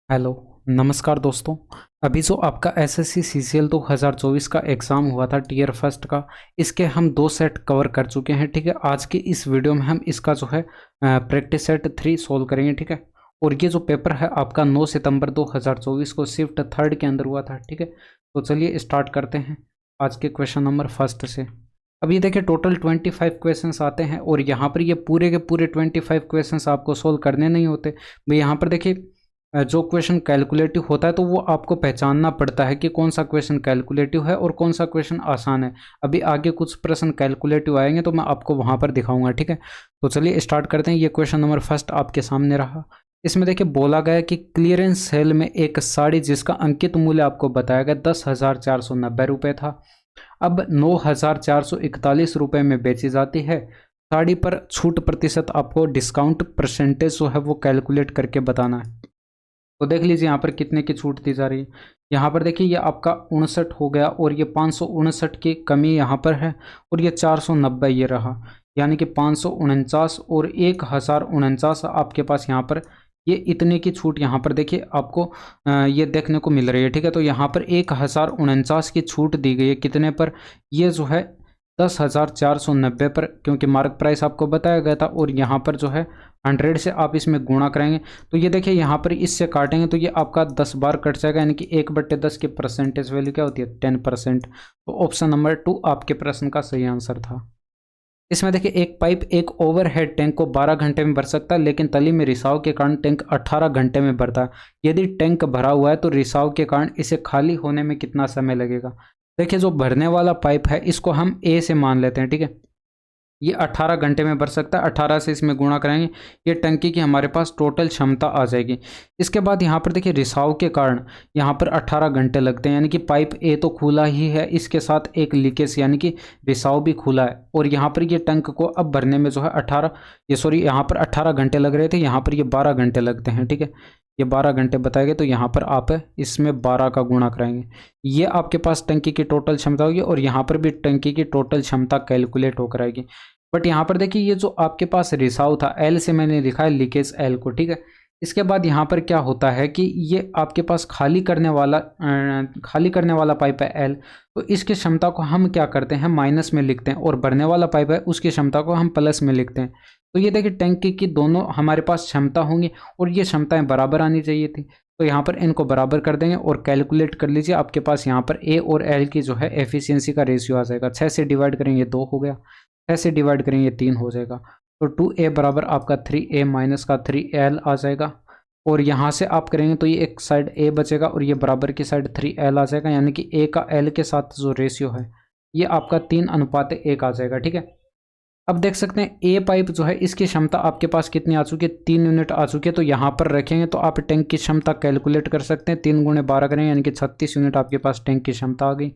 Hello. नमस्कार दोस्तों। अभी जो आपका एसएससी सीसीएल 2024 का एग्ज़ाम हुआ था टीयर फर्स्ट का, इसके हम 2 सेट कवर कर चुके हैं। ठीक है, आज की इस वीडियो में हम इसका जो है प्रैक्टिस सेट 3 सोल्व करेंगे। ठीक है, और ये जो पेपर है आपका 9 सितंबर 2024 को शिफ्ट थर्ड के अंदर हुआ था। ठीक है, तो चलिए स्टार्ट करते हैं आज के क्वेश्चन नंबर फर्स्ट से। अब ये देखिए टोटल 25 क्वेश्चंस आते हैं और यहाँ पर ये पूरे के पूरे 25 क्वेश्चंस आपको सोल्व करने नहीं होते भाई। यहाँ पर देखिए जो क्वेश्चन कैलकुलेटिव होता है तो वो आपको पहचानना पड़ता है कि कौन सा क्वेश्चन कैलकुलेटिव है और कौन सा क्वेश्चन आसान है। अभी आगे कुछ प्रश्न कैलकुलेटिव आएंगे तो मैं आपको वहाँ पर दिखाऊंगा। ठीक है, तो चलिए स्टार्ट करते हैं। ये क्वेश्चन नंबर फर्स्ट आपके सामने रहा। इसमें देखिए बोला गया कि क्लियरेंस सेल में एक साड़ी जिसका अंकित मूल्य आपको बताया गया 10,490 रुपये था, अब 9,441 रुपये में बेची जाती है। साड़ी पर छूट प्रतिशत आपको डिस्काउंट परसेंटेज जो है वो कैलकुलेट करके बताना है। तो देख लीजिए यहाँ पर कितने की छूट दी जा रही है। यहाँ पर देखिए ये आपका 59 हो गया और ये 559 की कमी यहाँ पर है और ये 490 ये रहा, यानी कि 549 और 1,049 आपके पास यहाँ पर ये इतने की छूट यहाँ पर देखिए आपको ये देखने को मिल रही है। ठीक है, तो यहाँ पर 1,049 की छूट दी गई है कितने पर, ये जो है 10,490 पर, क्योंकि मार्क प्राइस आपको बताया गया था। और यहाँ पर जो है 100 से आप इसमें गुणा करेंगे तो ये देखिए यहाँ पर इससे काटेंगे तो ये आपका 10 बार कट जाएगा, यानी कि 1/10 की परसेंटेज वैल्यू क्या होती है 10%। तो ऑप्शन नंबर 2 आपके प्रश्न का सही आंसर था। इसमें देखिए एक पाइप एक ओवरहेड टैंक को 12 घंटे में भर सकता है, लेकिन तली में रिसाव के कारण टैंक 18 घंटे में भरता है। यदि टैंक भरा हुआ है तो रिसाव के कारण इसे खाली होने में कितना समय लगेगा। देखिए जो भरने वाला पाइप है इसको हम ए से मान लेते हैं। ठीक है, ये 18 घंटे में भर सकता है, 18 से इसमें गुणा कराएंगे, ये टंकी की हमारे पास टोटल क्षमता आ जाएगी। इसके बाद यहाँ पर देखिए रिसाव के कारण यहाँ पर 18 घंटे लगते हैं, यानी कि पाइप ए तो खुला ही है, इसके साथ एक लीकेज यानी कि रिसाव भी खुला है। और यहाँ पर ये टंक को अब भरने में जो है यहाँ पर 18 घंटे लग रहे थे, यहाँ पर ये 12 घंटे लगते हैं। ठीक है, ये 12 घंटे बताए गए तो यहाँ पर आप इसमें 12 का गुणा कराएंगे, ये आपके पास टंकी की टोटल क्षमता होगी और यहाँ पर भी टंकी की टोटल क्षमता कैलकुलेट होकर आएगी। बट यहाँ पर देखिए ये जो आपके पास रिसाव था एल से मैंने लिखा है लीकेज एल को। ठीक है, इसके बाद यहाँ पर क्या होता है कि ये आपके पास खाली करने वाला पाइप है एल, तो इसकी क्षमता को हम क्या करते हैं माइनस में लिखते हैं, और भरने वाला पाइप है उसकी क्षमता को हम प्लस में लिखते हैं। तो ये देखिए टैंकी की दोनों हमारे पास क्षमता होंगी और ये क्षमताएं बराबर आनी चाहिए थी, तो यहाँ पर इनको बराबर कर देंगे और कैलकुलेट कर लीजिए। आपके पास यहाँ पर ए और एल की जो है एफिशिएंसी का रेशियो आ जाएगा। 6 से डिवाइड करेंगे 2 हो गया, 6 से डिवाइड करेंगे 3 हो जाएगा। तो 2a बराबर आपका 3a माइनस का 3l आ जाएगा। और यहाँ से आप करेंगे तो ये एक साइड a बचेगा और ये बराबर की साइड 3l आ जाएगा, यानी कि a का l के साथ जो रेशियो है ये आपका 3:1 आ जाएगा। ठीक है, अब देख सकते हैं ए पाइप जो है इसकी क्षमता आपके पास कितनी आ चुकी है, 3 यूनिट आ चुकी है। तो यहाँ पर रखेंगे तो आप टैंक की क्षमता कैलकुलेट कर सकते हैं, 3 × 12 करेंगे यानी कि 36 यूनिट आपके पास टैंक की क्षमता आ गई।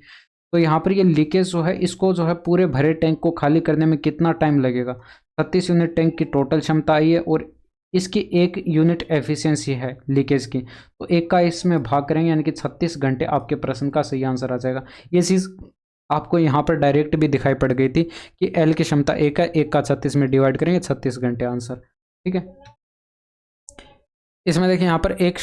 तो यहाँ पर ये लीकेज जो है इसको जो है पूरे भरे टैंक को खाली करने में कितना टाइम लगेगा। 36 यूनिट टैंक की टोटल क्षमता आई है और इसकी 1 यूनिट एफिशिएंसी है लीकेज की, तो 1 का इसमें भाग करेंगे यानी कि 36 घंटे आपके प्रश्न का सही आंसर आ जाएगा। ये चीज़ आपको यहाँ पर डायरेक्ट भी दिखाई पड़ गई थी कि एल की क्षमता 1 है, 1 का 36 में डिवाइड करेंगे 36 घंटे आंसर। ठीक है, इसमें देखिए यहाँ पर एक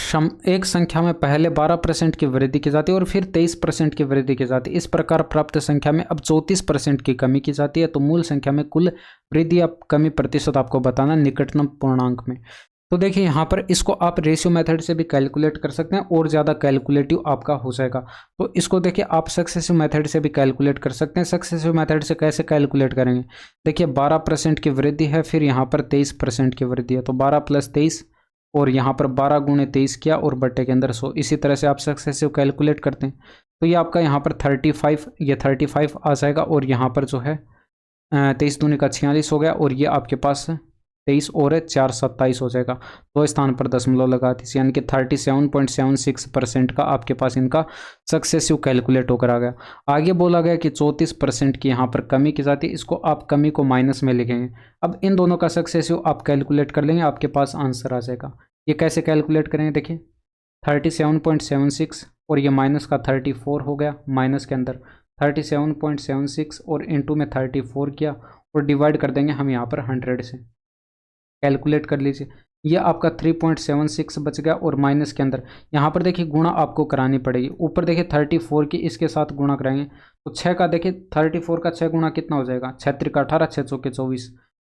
संख्या में पहले 12% की वृद्धि की जाती है और फिर 23% की वृद्धि की जाती है। इस प्रकार प्राप्त संख्या में अब 34% की कमी की जाती है, तो मूल संख्या में कुल वृद्धि या कमी प्रतिशत आपको बताना निकटतम पूर्णांक में। तो देखिए यहाँ पर इसको आप रेशियो मेथड से भी कैलकुलेट कर सकते हैं और ज़्यादा कैलकुलेटिव आपका हो जाएगा। तो इसको देखिए आप सक्सेसिव मेथड से भी कैलकुलेट कर सकते हैं। सक्सेसिव मेथड से कैसे कैलकुलेट करेंगे, देखिए 12% की वृद्धि है, फिर यहाँ पर 23% की वृद्धि है, तो 12 + 23 और यहाँ पर 12 × 23 किया और बट्टे के अंदर 100। इसी तरह से आप सक्सेसिव कैलकुलेट करते हैं तो ये आपका यहाँ पर 35 ये 35 आ जाएगा और यहाँ पर जो है 23 दूनी का 46 हो गया और ये आपके पास 23 और 4 27 हो जाएगा। 2 स्थान पर दशमलव लगा दीजिए, यानी कि 37.76% का आपके पास इनका सक्सेसिव कैलकुलेट होकर आ गया। आगे बोला गया कि 34% की यहाँ पर कमी की जाती है, इसको आप कमी को माइनस में लिखेंगे। अब इन दोनों का सक्सेसिव आप कैलकुलेट कर लेंगे, आपके पास आंसर आ जाएगा। ये कैसे कैलकुलेट करेंगे, देखिए 37.76 और ये माइनस का 34 हो गया, माइनस के अंदर 37.76 और इंटू में 34 किया और डिवाइड कर देंगे हम यहाँ पर 100 से। कैलकुलेट कर लीजिए, ये आपका 3.76 बच गया और माइनस के अंदर यहाँ पर देखिए गुणा आपको करानी पड़ेगी। ऊपर देखिए 34 की इसके साथ गुणा कराएंगे तो 6 का देखिए 34 का 6 गुणा कितना हो जाएगा, 6 त्रिका 18, 6 चौके 24,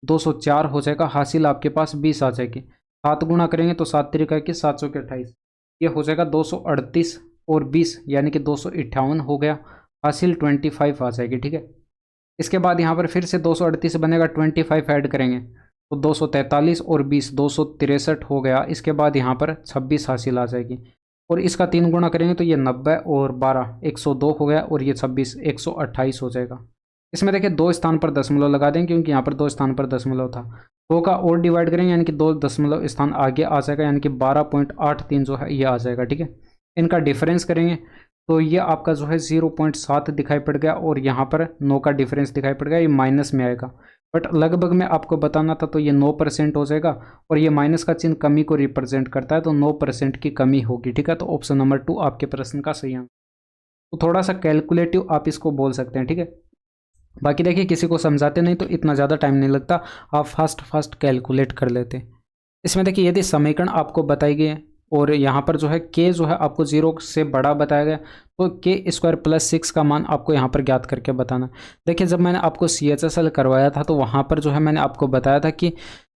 204 हो जाएगा। हासिल आपके पास 20 आ जाएगी। 7 गुणा करेंगे तो 7 त्रिका की 7 चौके 28, ये हो जाएगा 238 और 20 यानी कि 258 हो गया। हासिल 25 आ जाएगी। ठीक है, इसके बाद यहाँ पर फिर से 238 बनेगा, 25 ऐड करेंगे तो 243 और 20 263 हो गया। इसके बाद यहाँ पर 26 हासिल आ जाएगी और इसका 3 गुणा करेंगे तो ये 90 और 12 102 हो गया और ये 26 128 हो जाएगा। इसमें देखिए 2 स्थान पर दशमलव लगा देंगे क्योंकि यहाँ पर 2 स्थान पर दशमलव था। 2 का और डिवाइड करेंगे यानी कि 2 दशमलव स्थान आगे आ जाएगा यानी कि 12.83 जो है ये आ जाएगा। ठीक है, इनका डिफरेंस करेंगे तो ये आपका जो है 0.7 दिखाई पड़ गया और यहाँ पर 9 का डिफरेंस दिखाई पड़ गया, ये माइनस में आएगा। बट लगभग में आपको बताना था तो ये 9% हो जाएगा और ये माइनस का चिन्ह कमी को रिप्रेजेंट करता है तो 9% की कमी होगी। ठीक है, तो ऑप्शन नंबर 2 आपके प्रश्न का सही आंसर। तो थोड़ा सा कैलकुलेटिव आप इसको बोल सकते हैं। ठीक है, बाकी देखिए किसी को समझाते नहीं तो इतना ज़्यादा टाइम नहीं लगता, आप फास्ट कैलकुलेट कर लेते। इसमें देखिए यदि समीकरण आपको बताई गई है और यहाँ पर जो है के जो है आपको 0 से बड़ा बताया गया तो के स्क्वायर प्लस 6 का मान आपको यहाँ पर ज्ञात करके बताना। देखिए जब मैंने आपको CHSL करवाया था तो वहाँ पर जो है मैंने आपको बताया था कि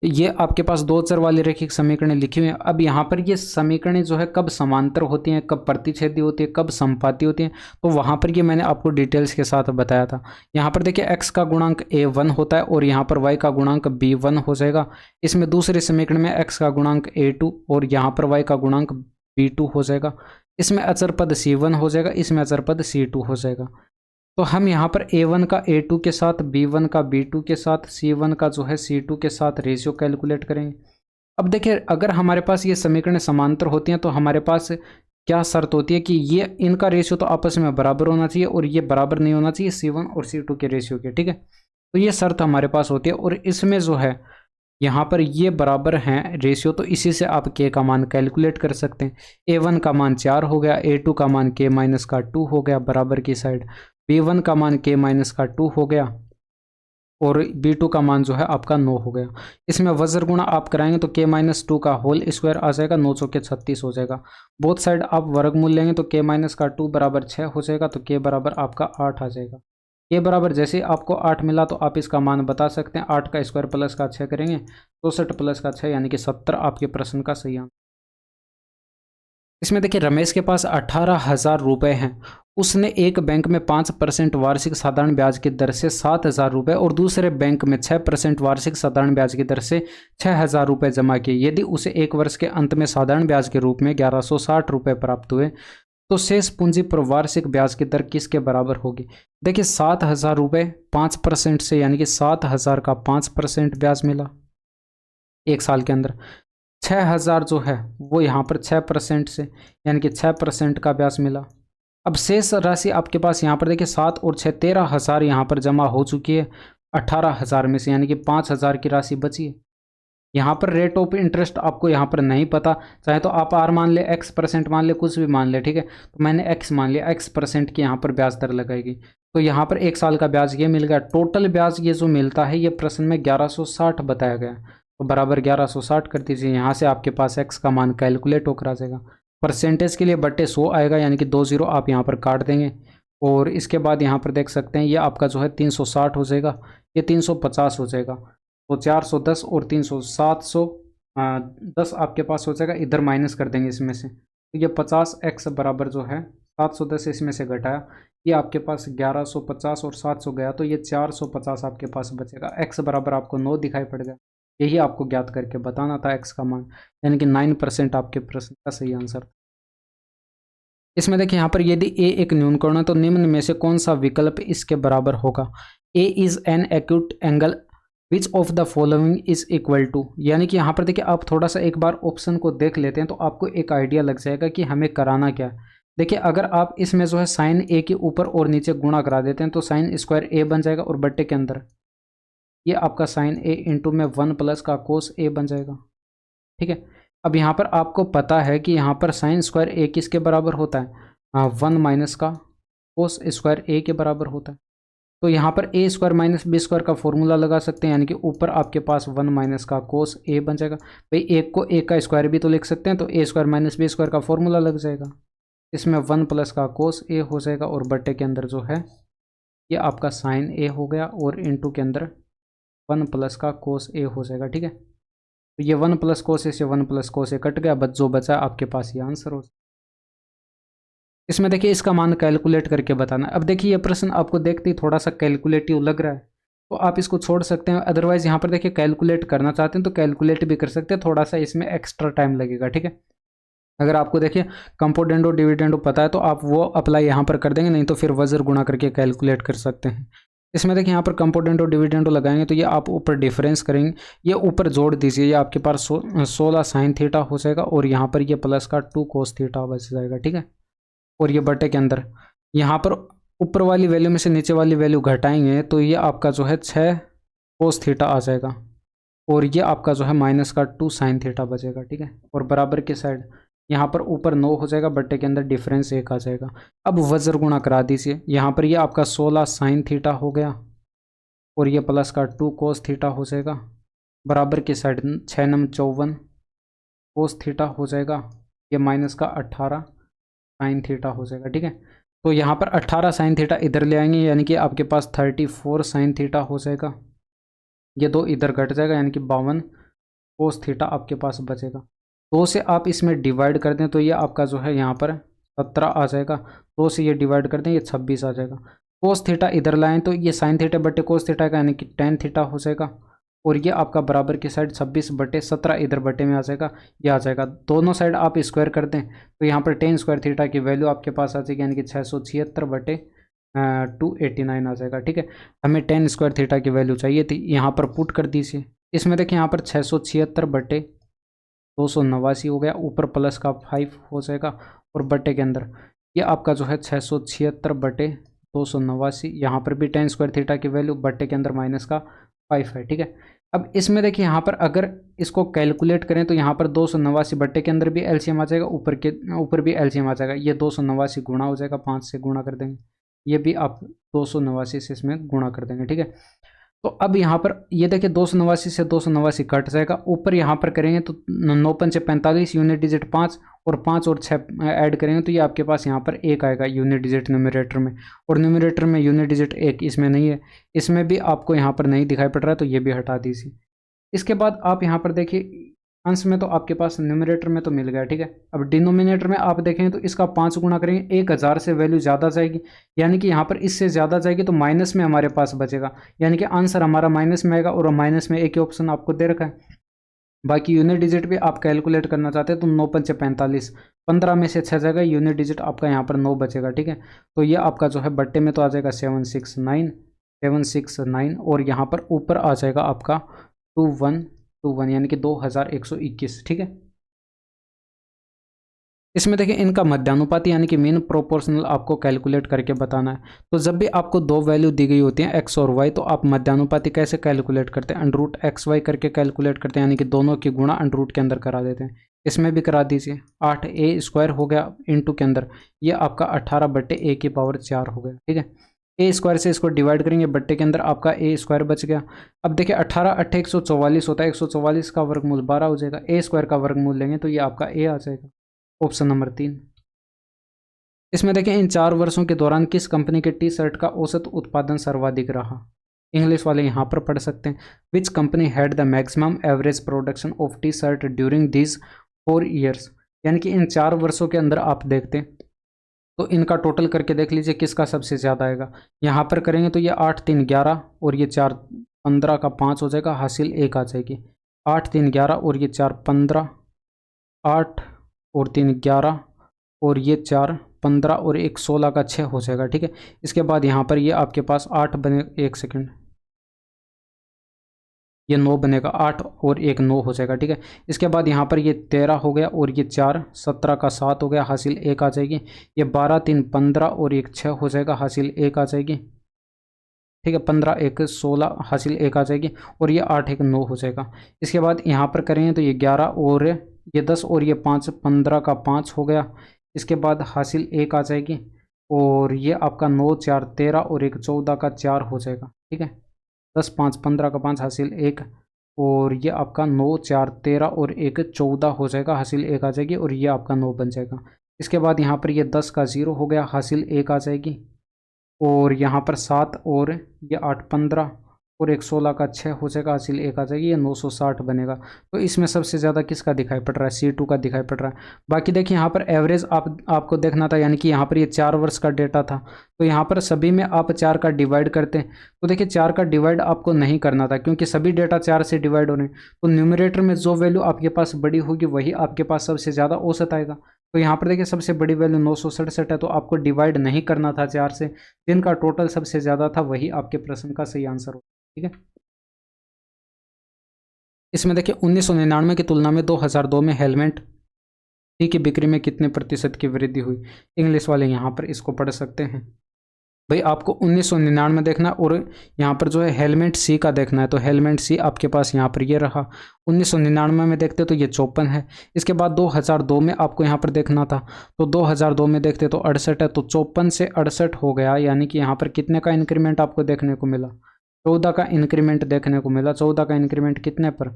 ये आपके पास 2 चर वाली रैखिक समीकरणें लिखी हुई हैं। अब यहाँ पर ये समीकरणें जो है कब समांतर होती हैं, कब प्रतिच्छेदी होती है, कब समपाती होती हैं, तो वहाँ पर ये मैंने आपको डिटेल्स के साथ बताया था। यहाँ पर देखिए x का गुणांक a1 होता है और यहाँ पर y का गुणांक b1 हो जाएगा। इसमें दूसरे समीकरण में x का गुणांक a2 और यहाँ पर y का गुणांक b2 हो जाएगा। इसमें अचर पद c1 हो जाएगा, इसमें अचर पद c2 हो जाएगा। तो हम यहाँ पर a1 का a2 के साथ, b1 का b2 के साथ, c1 का जो है c2 के साथ रेशियो कैलकुलेट करेंगे। अब देखिए अगर हमारे पास ये समीकरण समांतर होती हैं तो हमारे पास क्या शर्त होती है कि ये इनका रेशियो तो आपस में बराबर होना चाहिए और ये बराबर नहीं होना चाहिए c1 और c2 के रेशियो के। ठीक है, तो ये शर्त हमारे पास होती है और इसमें जो है यहाँ पर ये बराबर हैं रेशियो, तो इसी से आप k का मान कैलकुलेट कर सकते हैं। a1 का मान 4 हो गया, a2 का मान k माइनस का 2 हो गया बराबर की साइड, b1 का मान k माइनस का 2 हो गया और b2 का मान जो है आपका 9 हो गया। इसमें वज्र गुणा आप कराएंगे तो k माइनस 2 का होल स्क्वायर आ जाएगा, 9 चौके 36 हो जाएगा। बोथ साइड आप वर्गमूल लेंगे तो k माइनस का 2 बराबर 6 हो जाएगा, तो k बराबर आपका 8 आ जाएगा। k बराबर जैसे आपको 8 मिला तो आप इसका मान बता सकते हैं। 8 का स्क्वायर प्लस का 6 करेंगे 64 प्लस का 6 यानी कि 70 आपके प्रश्न का सही आंसर। इसमें देखिए रमेश के पास 18,000 रुपये हैं। उसने एक बैंक में 5% वार्षिक साधारण ब्याज की दर से 7,000 रुपये और दूसरे बैंक में 6% वार्षिक साधारण ब्याज की दर से 6,000 रुपये जमा किए। यदि उसे एक वर्ष के अंत में साधारण ब्याज के रूप में 1160 रुपये प्राप्त हुए तो शेष पूंजी पर वार्षिक ब्याज की दर किसके बराबर होगी। देखिए 7,000 रुपये 5% से यानी कि 7,000 का 5% ब्याज मिला एक साल के अंदर। 6,000 जो है वो यहाँ पर 6% से यानी कि 6% का ब्याज मिला। अब शेष राशि आपके पास यहाँ पर देखिए 7 और 6 13,000 यहाँ पर जमा हो चुकी है 18,000 में से, यानी कि 5,000 की राशि बची है। यहाँ पर रेट ऑफ इंटरेस्ट आपको यहाँ पर नहीं पता, चाहे तो आप R मान ले, X% मान ले, कुछ भी मान ले। ठीक है, तो मैंने X मान लिया, X% की यहाँ पर ब्याज दर लगाएगी तो यहाँ पर एक साल का ब्याज ये मिल गया। टोटल ब्याज ये जो मिलता है ये प्रश्न में 1160 बताया गया, तो बराबर 1160 कर दीजिए। यहाँ से आपके पास x का मान कैलकुलेट होकर आ जाएगा। परसेंटेज के लिए बट्टे 100 आएगा यानी कि 2 0 आप यहाँ पर काट देंगे और इसके बाद यहाँ पर देख सकते हैं ये आपका जो है 360 हो जाएगा, ये 350 हो जाएगा। तो 410 और 300 710 आपके पास हो जाएगा। इधर माइनस कर देंगे इसमें से, तो ये 50x बराबर जो है 710 इसमें से घटाया, ये आपके पास 1150 और 700 गया तो ये 450 आपके पास बचेगा। x बराबर आपको 9 दिखाई पड़ गया। यही आपको ज्ञात करके बताना था x का मान, यानी कि 9% आपके प्रश्न का सही आंसर। इसमें देखिए यहाँ पर यदि a एक न्यून कोण है तो निम्न में से कौन सा विकल्प इसके बराबर होगा। a is an acute angle which of the following is equal to, यानी कि यहाँ पर देखिए आप थोड़ा सा एक बार ऑप्शन को देख लेते हैं तो आपको एक आइडिया लग जाएगा कि हमें कराना क्या है। देखिए अगर आप इसमें जो है साइन a के ऊपर और नीचे गुणा करा देते हैं तो साइन स्क्वायर a बन जाएगा और बट्टे के अंदर ये आपका साइन a इंटू में 1 प्लस का कोस a बन जाएगा। ठीक है, अब यहाँ पर आपको पता है कि यहाँ पर साइन स्क्वायर a किसके बराबर होता है, 1 माइनस का कोस स्क्वायर a के बराबर होता है। तो यहाँ पर ए स्क्वायर माइनस बी स्क्वायर का फॉर्मूला लगा सकते हैं, यानी कि ऊपर आपके पास 1 माइनस का कोस ए बन जाएगा। भाई एक को ए का स्क्वायर भी तो लिख सकते हैं, तो ए स्क्वायर माइनस बी स्क्वायर का फॉर्मूला लग जाएगा। इसमें 1 प्लस का कोस ए हो जाएगा और बट्टे के अंदर जो है ये आपका साइन ए हो गया और इनटू के अंदर 1 प्लस का कोस ए हो जाएगा। ठीक है, तो ये 1 प्लस कोस ए से 1 प्लस कोस ए कट गया, बस जो बचा आपके पास ये आंसर हो। इसमें देखिए इसका मान कैलकुलेट करके बताना। अब देखिए ये प्रश्न आपको देखते ही थोड़ा सा कैलकुलेटिव लग रहा है, तो आप इसको छोड़ सकते हैं। अदरवाइज यहाँ पर देखिए कैलकुलेट करना चाहते हैं तो कैलकुलेट भी कर सकते हैं, थोड़ा सा इसमें एक्स्ट्रा टाइम लगेगा। ठीक है, अगर आपको देखिए कंपोनेंट और डिविडेंड पता है तो आप वो अप्लाई यहाँ पर कर देंगे, नहीं तो फिर वजर गुणा करके कैलकुलेट कर सकते हैं। इसमें देखिए यहाँ पर कंपोनेंट और डिविडेंड लगाएंगे तो ये आप ऊपर डिफरेंस करेंगे, ये ऊपर जोड़ दीजिए, ये आपके पास 16 साइन थीटा हो जाएगा और यहाँ पर ये प्लस का 2 कोस थीटा बच जाएगा। ठीक है, और ये बटे के अंदर यहाँ पर ऊपर वाली वैल्यू में से नीचे वाली वैल्यू घटाएंगे तो ये आपका जो है 6 कोस थीटा आ जाएगा और ये आपका जो है माइनस का 2 साइन थीटा बचेगा। ठीक है, और बराबर के साइड यहाँ पर ऊपर 9 हो जाएगा, बट्टे के अंदर डिफरेंस 1 आ जाएगा। अब वज्र गुणा करा दीजिए, यहाँ पर ये आपका 16 साइन थीटा हो गया और ये प्लस का 2 कोस थीटा हो जाएगा, बराबर के साइड 6 नम 54 कोस थीटा हो जाएगा, ये माइनस का 18 साइन थीटा हो जाएगा। ठीक है, तो यहाँ पर 18 साइन थीटा इधर ले आएंगे, यानी कि आपके पास 34 साइन थीटा हो जाएगा, ये 2 इधर घट जाएगा, यानी कि 52 कोस थीटा आपके पास बचेगा। 2 से आप इसमें डिवाइड कर दें तो ये आपका जो है यहाँ पर 17 आ जाएगा, 2 से ये डिवाइड कर दें ये 26 आ जाएगा। कोस थीटा इधर लाएं तो ये साइन थीटा बटे कोस थीटा का यानी कि टेन थीटा हो जाएगा और ये आपका बराबर की साइड 26 बटे 17 इधर बटे में आ जाएगा, ये आ जाएगा। दोनों साइड आप स्क्वायर कर दें तो यहाँ पर टेन स्क्वायर थीटा की वैल्यू आपके पास आ जाएगी, यानी कि 676 बटे 289 आ जाएगा। ठीक है, हमें टेन स्क्वायर थीटा की वैल्यू चाहिए थी, यहाँ पर पुट कर दीजिए। इसमें देखिए यहाँ पर 676 बटे 289 हो गया, ऊपर प्लस का 5 हो जाएगा और बटे के अंदर ये आपका जो है 676 बटे 289, यहाँ पर भी टेन स्क्वायर थीटा की वैल्यू, बटे के अंदर माइनस का 5 है। ठीक है, अब इसमें देखिए यहाँ पर अगर इसको कैलकुलेट करें तो यहाँ पर 289 बट्टे के अंदर भी एलसीएम आ जाएगा, ऊपर भी एलसीएम आ जाएगा, ये 289 गुणा हो जाएगा, 5 से गुणा कर देंगे, ये भी आप 289 से इसमें गुणा कर देंगे। ठीक है, तो अब यहाँ पर ये देखिए 289 से 289 कट जाएगा, ऊपर यहाँ पर करेंगे तो 9 पंचे 45, यूनिट डिजिट 5 और 5 और 6 ऐड करेंगे तो ये आपके पास यहाँ पर 1 आएगा यूनिट डिजिट न्यूमरेटर में, और न्यूमरेटर में यूनिट डिजिट 1 इसमें नहीं है, इसमें भी आपको यहाँ पर नहीं दिखाई पड़ रहा है तो ये भी हटा दीजिए। इसके बाद आप यहाँ पर देखिए अंश में तो आपके पास न्यूमरेटर में तो मिल गया। ठीक है, अब डिनोमिनेटर में आप देखें तो इसका 5 गुणा करेंगे, 1000 से वैल्यू ज़्यादा जाएगी, यानी कि यहाँ पर इससे ज़्यादा जाएगी तो माइनस में हमारे पास बचेगा, यानी कि आंसर हमारा माइनस में आएगा और माइनस में एक ही ऑप्शन आपको दे रखा है। बाकी यूनिट डिजिट भी आप कैलकुलेट करना चाहते हैं तो 9 पंचे 45, 15 में से 6 जाएगा, यूनिट डिजिट आपका यहाँ पर 9 बचेगा। ठीक है, तो ये आपका जो है बट्टे में तो आ जाएगा 769 और यहाँ पर ऊपर आ जाएगा आपका 2121, यानी कि 2121। ठीक है, इसमें देखिए इनका मध्यानुपाती यानी कि मीन प्रोपोर्शनल आपको कैलकुलेट करके बताना है। तो जब भी आपको दो वैल्यू दी गई होती हैं एक्स और वाई, तो आप मध्यानुपाती कैसे कैलकुलेट करते हैं, अंडरूट एक्स वाई करके कैलकुलेट करते हैं, यानी कि दोनों की गुणा अंडरूट के अंदर करा देते हैं। इसमें भी करा दीजिए, 8a² हो गया इंटू के अंदर ये आपका 18 बट्टे a की पावर 4 हो गया। ठीक है, a² से इसको डिवाइड करेंगे, बट्टे के अंदर आपका a² बच गया। अब देखिए 18 8 144 होता है, 144 का वर्गमूल 12 हो जाएगा, a² का वर्गमूल लेंगे तो ये आपका a आ जाएगा, ऑप्शन नंबर 3। इसमें देखें इन 4 वर्षों के दौरान किस कंपनी के टी शर्ट का औसत उत्पादन सर्वाधिक रहा। इंग्लिश वाले यहाँ पर पढ़ सकते हैं, which company had the maximum average production of T shirt during these 4 years, यानी कि इन 4 वर्षों के अंदर आप देखते हैं तो इनका टोटल करके देख लीजिए किसका सबसे ज़्यादा आएगा। यहाँ पर करेंगे तो ये 8 3 11 और ये 4 15 का 5 हो जाएगा, हासिल 1 आ जाएगी। 8 3 11 और ये 4 15, 8 और 3 11 और ये 4 15 और 1 16 का 6 हो जाएगा। ठीक है, इसके बाद यहाँ पर ये आपके पास 8 बने, 1 सेकंड, ये 9 बनेगा, 8 और 1 9 हो जाएगा। ठीक है, इसके बाद यहाँ पर ये 13 हो गया और ये 4 17 का 7 हो गया, हासिल 1 आ जाएगी। ये 12 3 15 और 1 6 हो जाएगा, हासिल 1 आ जाएगी। ठीक है, 15 1 16 हासिल 1 आ जाएगी और ये 8 1 9 हो जाएगा। इसके बाद यहाँ पर करेंगे तो ये 11 और ये 10 और ये 5 15 का 5 हो गया। इसके बाद हासिल 1 आ जाएगी और ये आपका 9 4 13 और एक 14 का 4 हो जाएगा, ठीक है। 10 5 15 का 5 हासिल 1, और ये आपका 9 4 13 और एक 14 हो जाएगा, हासिल 1 आ जाएगी, और ये आपका 9 बन जाएगा। इसके बाद यहाँ पर ये 10 का 0 हो गया, हासिल 1 आ जाएगी, और यहाँ पर 7 और ये 8 15 और एक 16 का 6 हो जाएगा, हासिल 1 आ जाएगी, ये 960 बनेगा। तो इसमें सबसे ज़्यादा किसका दिखाई पड़ रहा है? C2 का दिखाई पड़ रहा है। बाकी देखिए यहाँ पर एवरेज आपको देखना था, यानी कि यहाँ पर ये 4 वर्ष का डेटा था, तो यहाँ पर सभी में आप 4 का डिवाइड करते हैं, तो देखिए 4 का डिवाइड आपको नहीं करना था, क्योंकि सभी डेटा 4 से डिवाइड हो रहे हैं। तो न्यूमरेटर में जो वैल्यू आपके पास बड़ी होगी वही आपके पास सबसे ज़्यादा औसत आएगा। तो यहाँ पर देखिए सबसे बड़ी वैल्यू 967 है, तो आपको डिवाइड नहीं करना था 4 से, जिनका टोटल सबसे ज़्यादा था वही आपके प्रश्न का सही आंसर होगा, ठीक है। इसमें देखिए 1999 की तुलना में 2002 में हेलमेट की बिक्री में कितने प्रतिशत की वृद्धि हुई? इंग्लिश वाले यहाँ पर इसको पढ़ सकते हैं। भाई आपको 1999 देखना और यहाँ पर जो है हेलमेट सी का देखना है, तो हेलमेट सी आपके पास यहाँ पर ये रहा। 1999 में देखते तो ये 54 है। इसके बाद 2002 में आपको यहाँ पर देखना था, तो 2002 में देखते तो 68 है, तो 54 से 68 हो गया, यानी कि यहाँ पर कितने का इंक्रीमेंट आपको देखने को मिला? 14 का इंक्रीमेंट देखने को मिला। 14 का इंक्रीमेंट कितने पर?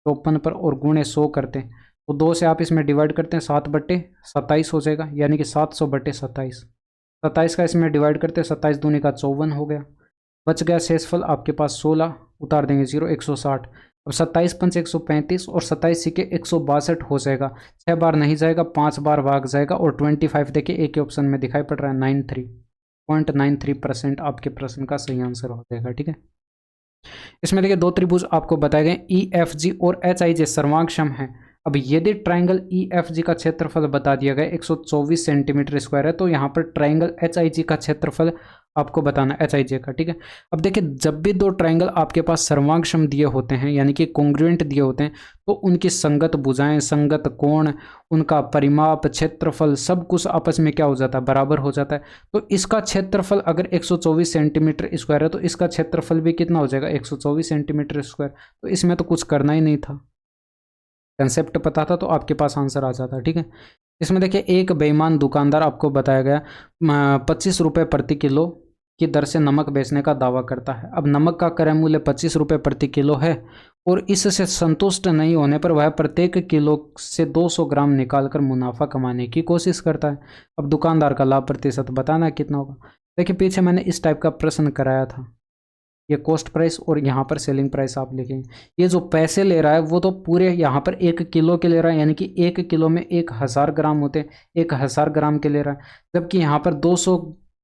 54 पर, और गुणे 100 करते हैं, तो 2 से आप इसमें डिवाइड करते हैं, 7/27 हो जाएगा, यानी कि 700/27। 27 का इसमें डिवाइड करते हैं, 27 दूनी का 54 हो गया। बच गया शेषफल आपके पास 16, उतार देंगे 0, 160। अब 27 पंच 135 और 27 सिक्के 162 हो जाएगा। 6 बार नहीं जाएगा, 5 बार भाग जाएगा, और 25 देखिए एक ही ऑप्शन में दिखाई पड़ रहा है, 93.93% आपके प्रश्न का सही आंसर हो जाएगा, ठीक है। इसमें देखिए 2 त्रिभुज आपको बताए गए, EFG और HIJ सर्वांगसम है। अब यदि ट्रायंगल EFG का क्षेत्रफल बता दिया गया 124 सेंटीमीटर स्क्वायर है, तो यहाँ पर ट्रायंगल HIJ का क्षेत्रफल आपको बताना, HIJ का, ठीक है। अब देखिए जब भी 2 ट्रायंगल आपके पास सर्वांगसम दिए होते हैं, यानी कि कॉन्ग्रुएंट दिए होते हैं, तो उनकी संगत भुजाएं, संगत कोण, उनका परिमाप, क्षेत्रफल, सब कुछ आपस में क्या हो जाता है? बराबर हो जाता है। तो इसका क्षेत्रफल अगर 124 सेंटीमीटर स्क्वायर है, तो इसका क्षेत्रफल भी कितना हो जाएगा? 124 सेंटीमीटर स्क्वायर। तो इसमें तो कुछ करना ही नहीं था, कंसेप्ट पता था तो आपके पास आंसर आ जाता है, ठीक है। इसमें देखिए एक बेईमान दुकानदार आपको बताया गया 25 रुपये प्रति किलो की दर से नमक बेचने का दावा करता है। अब नमक का क्रय मूल्य 25 रुपये प्रति किलो है, और इससे संतुष्ट नहीं होने पर वह प्रत्येक किलो से 200 ग्राम निकालकर मुनाफा कमाने की कोशिश करता है। अब दुकानदार का लाभ प्रतिशत बताना कितना होगा? देखिए पीछे मैंने इस टाइप का प्रश्न कराया था, ये कॉस्ट प्राइस और यहाँ पर सेलिंग प्राइस आप लिखेंगे। ये जो पैसे ले रहा है वो तो पूरे यहाँ पर 1 किलो के ले रहा है, यानी कि 1 किलो में 1000 ग्राम होते हैं, 1000 ग्राम के ले रहा है, जबकि यहाँ पर 200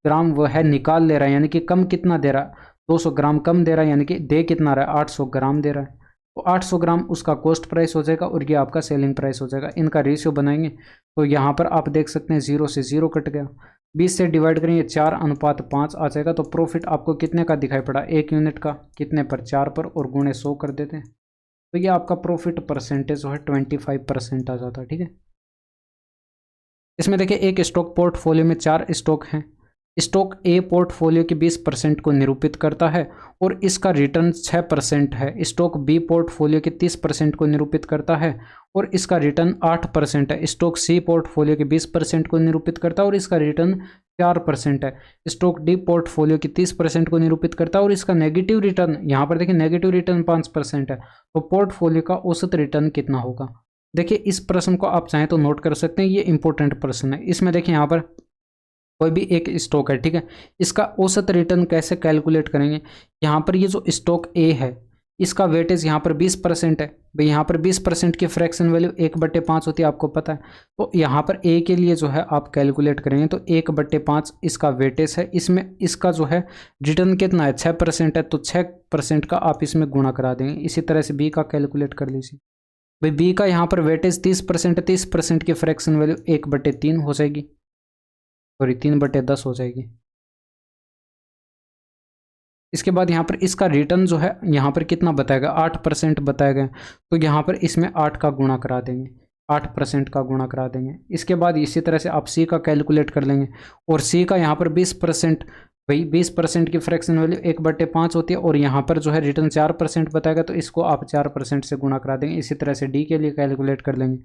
ग्राम वह है निकाल ले रहा है, यानी कि कम कितना दे रहा है? 200 ग्राम कम दे रहा है, यानी कि दे कितना रहा है? 800 ग्राम दे रहा है। तो 800 ग्राम उसका कॉस्ट प्राइस हो जाएगा, और ये आपका सेलिंग प्राइस हो जाएगा। इनका रेशियो बनाएंगे तो यहाँ पर आप देख सकते हैं 0 से 0 कट गया, 20 से डिवाइड करेंगे 4:5 आ जाएगा। तो प्रॉफिट आपको कितने का दिखाई पड़ा? 1 यूनिट का, कितने पर? 4 पर, और गुणे 100 कर देते हैं, तो ये आपका प्रॉफिट परसेंटेज जो है 25% आ जाता है, ठीक है। इसमें देखिए एक स्टॉक पोर्टफोलियो में 4 स्टॉक हैं। स्टॉक ए पोर्टफोलियो के 20% को निरूपित करता है और इसका रिटर्न 6% है। स्टॉक बी पोर्टफोलियो के 30% को निरूपित करता है और इसका रिटर्न 8% है। स्टॉक सी पोर्टफोलियो के 20% को निरूपित करता है और इसका रिटर्न 4% है। स्टॉक डी पोर्टफोलियो के 30% को निरूपित करता है और इसका नेगेटिव रिटर्न, यहाँ पर देखिए नेगेटिव रिटर्न 5% है। तो पोर्टफोलियो का औसत रिटर्न कितना होगा? देखिए इस प्रश्न को आप चाहें तो नोट कर सकते हैं, ये इंपॉर्टेंट प्रश्न है। इसमें देखिए यहाँ पर कोई भी एक स्टॉक है, ठीक है, इसका औसत रिटर्न कैसे कैलकुलेट करेंगे? यहाँ पर ये जो स्टॉक ए है इसका वेटेज यहाँ पर 20% है। भाई यहाँ पर 20% की फ्रैक्शन वैल्यू 1/5 होती है, आपको पता है। तो यहाँ पर ए के लिए जो है आप कैलकुलेट करेंगे तो 1/5 इसका वेटेज है। इसमें इसका जो है रिटर्न कितना है? 6% है, तो 6% का आप इसमें गुणा करा देंगे। इसी तरह से बी का कैलकुलेट कर लीजिए। भाई बी का यहाँ पर वेटेज 30% है, 30% की फ्रैक्शन वैल्यू 1/3 हो जाएगी, सॉरी 3/10 हो जाएगी। इसके बाद यहाँ पर इसका रिटर्न जो है यहाँ पर कितना बताएगा? 8% बताएगा, तो यहाँ पर इसमें 8 का गुणा करा देंगे, 8% का गुणा करा देंगे। इसके बाद इसी तरह से आप सी का कैलकुलेट कर लेंगे और सी का यहाँ पर 20% भाई 20% की फ्रैक्शन वैल्यू 1/5 होती है, और यहाँ पर जो है रिटर्न 4% बताएगा, तो इसको आप 4% से गुणा करा देंगे। इसी तरह से डी के लिए कैलकुलेट कर लेंगे।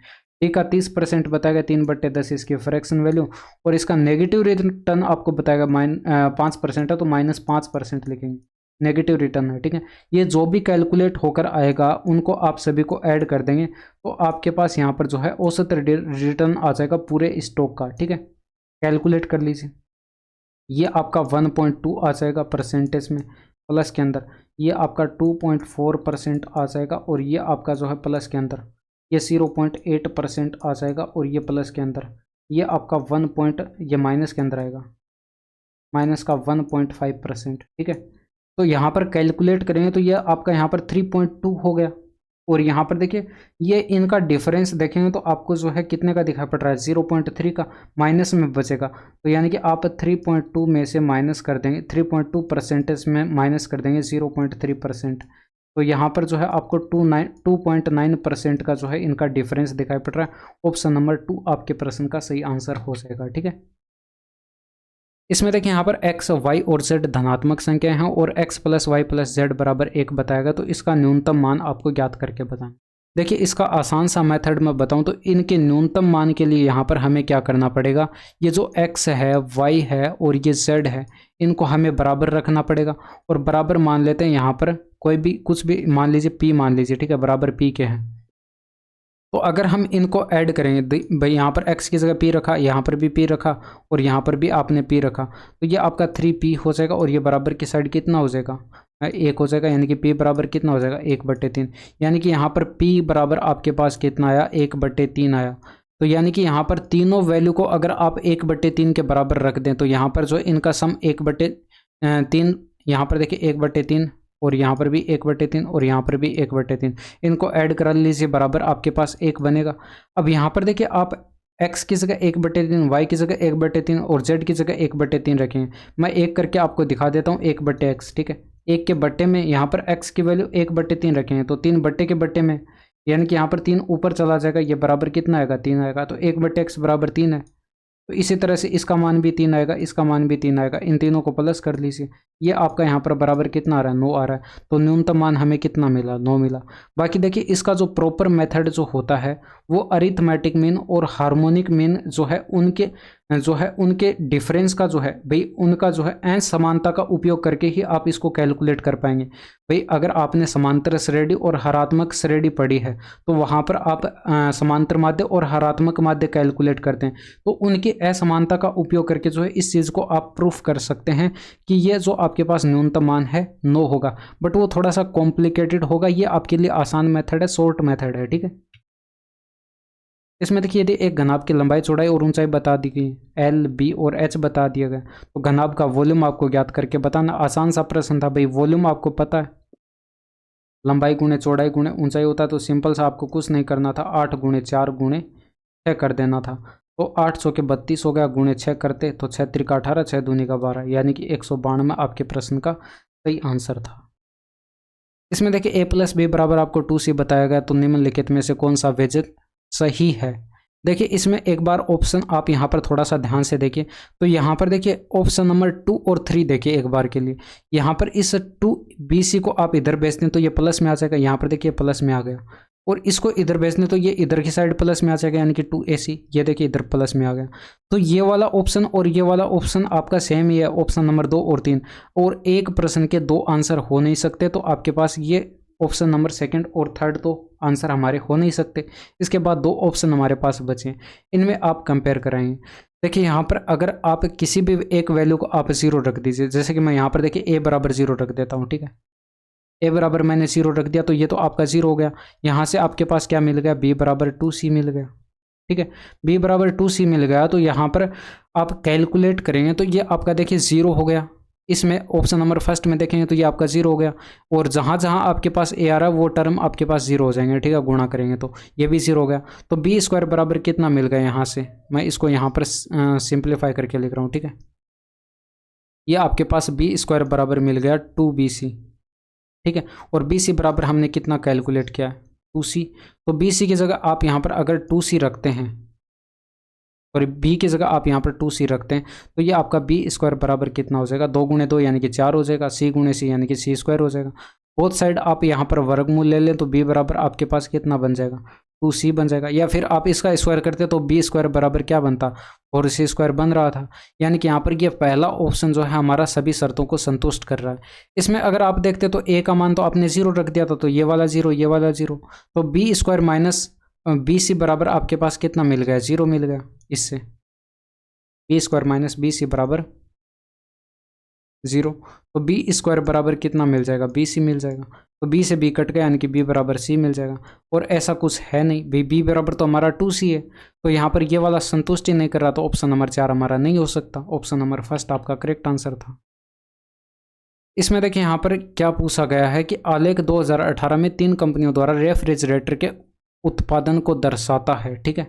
डी का 30% बताएगा 3/10 इसकी फ्रैक्शन वैल्यू, और इसका नेगेटिव रिटर्न आपको बताएगा 5% है, तो -5% लिखेंगे, नेगेटिव रिटर्न है, ठीक है। ये जो भी कैलकुलेट होकर आएगा उनको आप सभी को ऐड कर देंगे, तो आपके पास यहाँ पर जो है औसत रिटर्न आ जाएगा पूरे स्टॉक का, ठीक है। कैलकुलेट कर लीजिए, ये आपका 1.2 आ जाएगा परसेंटेज में प्लस के अंदर, ये आपका 2.4% आ जाएगा, और ये आपका जो है प्लस के अंदर ये 0.8% आ जाएगा, और ये प्लस के अंदर ये आपका ये माइनस के अंदर आएगा, माइनस का 1.5%, ठीक है। तो यहाँ पर कैलकुलेट करेंगे तो ये आपका यहाँ पर 3.2 हो गया, और यहाँ पर देखिए ये इनका डिफरेंस देखेंगे तो आपको जो है कितने का दिखाई पड़ रहा है, 0.3 का माइनस में बचेगा। तो यानी कि आप 3.2 में से माइनस कर देंगे, 3.2% में माइनस कर देंगे 0.3%, तो यहाँ पर जो है आपको 2.9% का जो है इनका डिफरेंस दिखाई पड़ रहा है। ऑप्शन नंबर 2 आपके प्रश्न का सही आंसर हो जाएगा, ठीक है। इसमें देखिए यहाँ पर x, y और z धनात्मक संख्या हैं, और x + y + z बराबर 1 बताएगा, तो इसका न्यूनतम मान आपको ज्ञात करके बताएं। देखिए इसका आसान सा मेथड मैं बताऊं तो इनके न्यूनतम मान के लिए यहाँ पर हमें क्या करना पड़ेगा, ये जो x है, y है और ये z है, इनको हमें बराबर रखना पड़ेगा, और बराबर मान लेते हैं यहाँ पर कोई भी कुछ भी मान लीजिए, p मान लीजिए, ठीक है, बराबर p के हैं। तो अगर हम इनको ऐड करेंगे, भाई यहाँ पर x की जगह p रखा, यहाँ पर भी p रखा, और यहाँ पर भी आपने p रखा, तो ये आपका 3p हो जाएगा, और ये बराबर की साइड कितना हो जाएगा, 1 हो जाएगा, यानी कि p बराबर कितना हो जाएगा, 1/3, यानी कि यहाँ पर p बराबर आपके पास कितना आया, 1/3 आया। तो यानी कि यहाँ पर तीनों वैल्यू को अगर आप 1/3 के बराबर रख दें, तो यहाँ पर जो इनका सम 1/3, यहाँ पर देखिए 1/3, और यहाँ पर भी 1/3, और यहाँ पर भी 1/3, इनको ऐड करा लीजिए, बराबर आपके पास 1 बनेगा। अब यहाँ पर देखिए आप x की जगह 1/3, y की जगह 1/3 और z की जगह 1/3 रखेंगे। मैं एक करके आपको दिखा देता हूँ, 1/x, ठीक है। 1 के बट्टे में यहाँ पर x की वैल्यू 1/3 रखेंगे, तो 3 बट्टे के बट्टे में, यानी कि यहाँ पर 3 ऊपर चला जाएगा, ये बराबर कितना आएगा, 3 आएगा, तो 1/x बराबर 3 है। तो इसी तरह से इसका मान भी 3 आएगा, इसका मान भी 3 आएगा, इन तीनों को प्लस कर लीजिए, ये आपका यहाँ पर बराबर कितना आ रहा है, 9 आ रहा है। तो न्यूनतम मान हमें कितना मिला, 9 मिला। बाकी देखिए इसका जो प्रॉपर मेथड जो होता है वो अरिथमेटिक मीन और हार्मोनिक मीन जो है उनके डिफरेंस का जो है भाई, उनका जो है अंश समानता का उपयोग करके ही आप इसको कैलकुलेट कर पाएंगे। भाई अगर आपने समांतर श्रेणी और हरात्मक श्रेणी पढ़ी है तो वहाँ पर आप समांतर माध्य और हरात्मक माध्य कैलकुलेट करते हैं, तो उनकी असमानता का उपयोग करके जो है इस चीज़ को आप प्रूफ कर सकते हैं कि ये जो आपके पास न्यूनतम मान है 9 होगा। बट वो थोड़ा सा कॉम्प्लिकेटेड होगा, ये आपके लिए आसान मेथड है, शॉर्ट मेथड है, ठीक है। इसमें देखिए यदि एक घनाभ की लंबाई, चौड़ाई और ऊंचाई बता दी गई, एल, बी और एच बता दिया गया, तो घनाभ का वॉल्यूम आपको ज्ञात करके बताना। आसान सा प्रश्न था भाई, वॉल्यूम आपको पता है, लंबाई गुणे चौड़ाई गुणे ऊंचाई होता है, तो सिंपल सा आपको कुछ नहीं करना था, 8 × 4 × 6 कर देना था। तो 800 के 32 हो गया, गुणे 6 करते तो 6 × 3 = 18, 6 × 2 = 12, यानी कि 192 आपके प्रश्न का सही आंसर था। इसमें देखिए a + b बराबर आपको 2c बताया गया, तो निम्नलिखित में से कौन सा व्यंजक सही है। देखिए इसमें एक बार ऑप्शन आप यहाँ पर थोड़ा सा ध्यान से देखिए, तो यहाँ पर देखिए ऑप्शन नंबर 2 और 3 देखिए एक बार के लिए, यहाँ पर इस 2bc को आप इधर भेज दें तो ये प्लस में आ जाएगा, यहाँ पर देखिए प्लस में आ गया, और इसको इधर भेज दें तो ये इधर की साइड प्लस में आ जाएगा, यानी कि 2ac, ये देखिए इधर प्लस में आ गया। तो ये वाला ऑप्शन और ये वाला ऑप्शन आपका सेम ही है, ऑप्शन नंबर 2 और 3, और एक प्रश्न के 2 आंसर हो नहीं सकते, तो आपके पास ये ऑप्शन नंबर 2 और 3 तो आंसर हमारे हो नहीं सकते। इसके बाद 2 ऑप्शन हमारे पास बचे, इनमें आप कंपेयर कराएंगे। देखिए यहाँ पर अगर आप किसी भी एक वैल्यू को आप 0 रख दीजिए, जैसे कि मैं यहाँ पर देखिए a बराबर 0 रख देता हूँ, ठीक है, a बराबर मैंने 0 रख दिया, तो ये तो आपका 0 हो गया। यहाँ से आपके पास क्या मिल गया, b बराबर 2c मिल गया, ठीक है, b बराबर 2c मिल गया। तो यहाँ पर आप कैलकुलेट करेंगे तो ये आपका देखिए 0 हो गया, इसमें ऑप्शन नंबर 1 में देखेंगे तो ये आपका 0 हो गया, और जहाँ जहाँ आपके पास a आ रहा है वो टर्म आपके पास 0 हो जाएंगे, ठीक है, गुणा करेंगे तो ये भी 0 हो गया। तो b² बराबर कितना मिल गया, यहाँ से मैं इसको यहाँ पर सिंप्लीफाई करके लिख रहा हूँ, ठीक है, ये आपके पास b² बराबर मिल गया 2bc, ठीक है, और bc बराबर हमने कितना कैलकुलेट किया है, 2c। तो bc की जगह आप यहाँ पर अगर 2c रखते हैं और बी की जगह आप यहाँ पर 2c रखते हैं तो ये आपका बी स्क्वायर बराबर कितना हो जाएगा, 2 गुणे 2 यानी कि 4 हो जाएगा, सी गुणे सी यानी कि सी स्क्वायर हो जाएगा। बोथ साइड आप यहाँ पर वर्गमूल ले लें तो बी बराबर आपके पास कितना बन जाएगा, 2c बन जाएगा। या फिर आप इसका स्क्वायर करते तो बी स्क्वायर बराबर क्या बनता, 4c स्क्वायर बन रहा था। यानी कि यहाँ पर ये पहला ऑप्शन जो है हमारा सभी शर्तों को संतुष्ट कर रहा है। इसमें अगर आप देखते तो ए का मान तो आपने 0 रख दिया था, तो ये वाला 0 ये वाला 0, तो B square minus B C बराबर आपके पास कितना मिल गया, 0 मिल गया। इससे B square minus B C बराबर 0, तो बी स्क्वायर बराबर कितना मिल जाएगा, बी सी मिल जाएगा। तो बी से बी कट गया यानी कि बी बराबर सी मिल जाएगा। और ऐसा कुछ है नहीं, बी बराबर तो हमारा 2c है, तो यहाँ पर ये वाला संतुष्टि नहीं कर रहा, तो ऑप्शन नंबर 4 हमारा नहीं हो सकता। ऑप्शन नंबर फर्स्ट आपका करेक्ट आंसर था। इसमें देखिए यहाँ पर क्या पूछा गया है कि आलेख 2018 में 3 कंपनियों द्वारा रेफ्रिजरेटर के उत्पादन को दर्शाता है। ठीक है,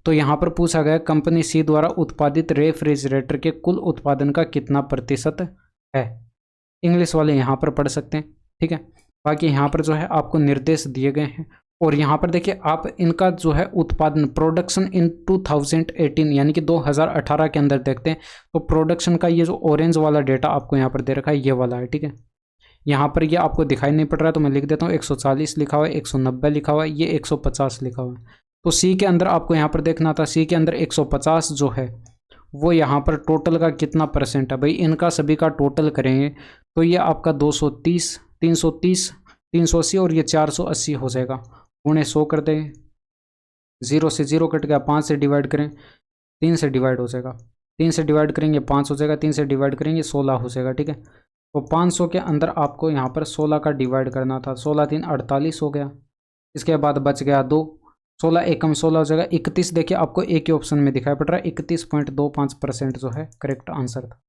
तो यहाँ पर पूछा गया कंपनी सी द्वारा उत्पादित रेफ्रिजरेटर के कुल उत्पादन का कितना प्रतिशत है। इंग्लिश वाले यहाँ पर पढ़ सकते हैं। ठीक है, बाकी यहाँ पर जो है आपको निर्देश दिए गए हैं। और यहाँ पर देखिए आप इनका जो है उत्पादन प्रोडक्शन इन 2018 यानी कि 2018 के अंदर देखते हैं तो प्रोडक्शन का ये जो ऑरेंज वाला डेटा आपको यहाँ पर दे रखा है ये वाला है। ठीक है, यहाँ पर ये आपको दिखाई नहीं पड़ रहा है तो मैं लिख देता हूँ 140 लिखा हुआ है, 190 लिखा हुआ है, ये 150 लिखा हुआ है। तो सी के अंदर आपको यहाँ पर देखना था, सी के अंदर 150 जो है वो यहाँ पर टोटल का कितना परसेंट है। भाई इनका सभी का टोटल करेंगे तो ये आपका 230, 330, 380 और ये 480 हो जाएगा। उन्हें 100 कर दें, 0 से 0 कट गया, 5 से डिवाइड करें 3 से डिवाइड हो जाएगा, 3 से डिवाइड करेंगे 5 हो जाएगा, 3 से डिवाइड करेंगे 16 हो जाएगा। ठीक है, तो 500 के अंदर आपको यहाँ पर 16 का डिवाइड करना था, 16 3 48 हो गया। इसके बाद बच गया 2, 16 एकम 16 हो जाएगा 31। देखिए आपको एक ही ऑप्शन में दिखाई पड़ रहा है 31.25% जो है करेक्ट आंसर था।